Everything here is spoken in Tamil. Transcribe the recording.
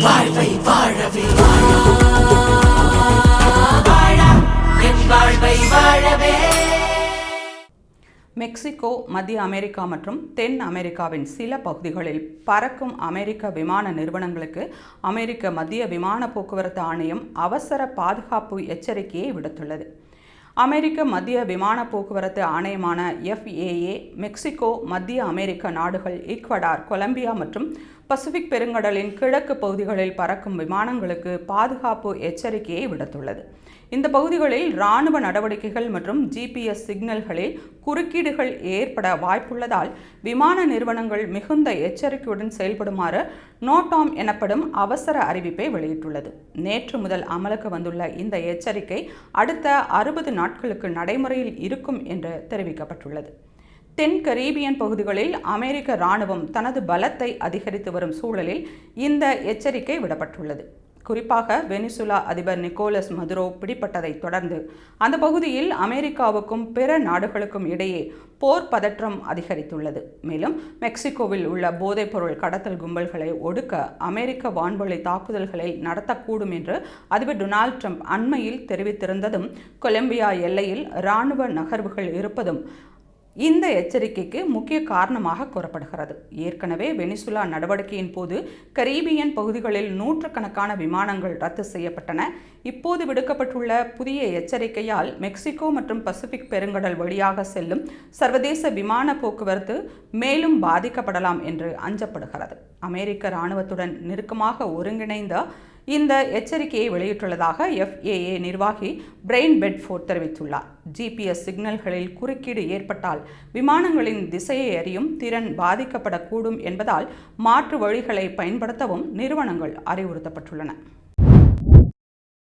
வாழ்வை வாழவே வாழ்வை வாழவே. மெக்சிகோ, மத்திய அமெரிக்கா மற்றும் தென் அமெரிக்காவின் சில பகுதிகளில் பறக்கும் அமெரிக்க விமான நிறுவனங்களுக்கு அமெரிக்க மத்திய விமான போக்குவரத்து ஆணையம் அவசர பாதுகாப்பு எச்சரிக்கையை விடுத்துள்ளது. அமெரிக்க மத்திய விமான போக்குவரத்து ஆணையமான FAA மெக்சிகோ, மத்திய அமெரிக்க நாடுகள் ஈக்வடார், கொலம்பியா மற்றும் பசிபிக் பெருங்கடலின் கிழக்கு பகுதிகளில் பறக்கும் விமானங்களுக்கு பாதுகாப்பு எச்சரிக்கையை விடுத்துள்ளது. இந்த பகுதிகளில் இராணுவ நடவடிக்கைகள் மற்றும் GPS சிக்னல்களில் குறுக்கீடுகள் ஏற்பட வாய்ப்புள்ளதால் விமான நிறுவனங்கள் மிகுந்த எச்சரிக்கையுடன் செயல்படுமாறு நோட்டாம் எனப்படும் அவசர அறிவிப்பை வெளியிட்டுள்ளது. நேற்று முதல் அமலுக்கு வந்துள்ள இந்த எச்சரிக்கை அடுத்த 60 நாட்களுக்கு நடைமுறையில் இருக்கும் என்று தெரிவிக்கப்பட்டுள்ளது. தென் கரீபியன் பகுதிகளில் அமெரிக்க இராணுவம் தனது பலத்தை அதிகரித்து வரும் சூழலில் இந்த எச்சரிக்கை விடப்பட்டுள்ளது. குறிப்பாக வெனிசுலா அதிபர் நிக்கோலஸ் மதுரோ பிடிபட்டதை தொடர்ந்து அந்த பகுதியில் அமெரிக்காவுக்கும் பிற நாடுகளுக்கும் இடையே போர் பதற்றம் அதிகரித்துள்ளது. மேலும் மெக்சிகோவில் உள்ள போதைப்பொருள் கடத்தல் கும்பல்களை ஒடுக்க அமெரிக்க வான்வழி தாக்குதல்களை நடத்தக்கூடும் என்று அதிபர் டொனால்ட் ட்ரம்ப் அண்மையில் தெரிவித்திருந்ததும், கொலம்பியா எல்லையில் இராணுவ நகர்வுகள் இருப்பதும் இந்த எச்சரிக்கைக்கு முக்கிய காரணமாக கூறப்படுகிறது. ஏற்கனவே வெனிசுலா நடவடிக்கையின் போது கரீபியன் பகுதிகளில் நூற்றுக்கணக்கான விமானங்கள் ரத்து செய்யப்பட்டன. இப்போது விடுக்கப்பட்டுள்ள புதிய எச்சரிக்கையால் மெக்சிகோ மற்றும் பசிபிக் பெருங்கடல் வழியாக செல்லும் சர்வதேச விமான போக்குவரத்து மேலும் பாதிக்கப்படலாம் என்று அஞ்சப்படுகிறது. அமெரிக்க இராணுவத்துடன் நெருக்கமாக ஒருங்கிணைந்த இந்த எச்சரிக்கையை வெளியிட்டுள்ளதாக FAA நிர்வாகி பிரைன் பெட்ஃபோர்ட் தெரிவித்துள்ளார். GPS சிக்னல்களில் குறுக்கீடு ஏற்பட்டால் விமானங்களின் திசையை அறியும் திறன் பாதிக்கப்படக்கூடும் என்பதால் மாற்று வழிகளை பயன்படுத்தவும் நிறுவனங்கள் அறிவுறுத்தப்பட்டுள்ளன.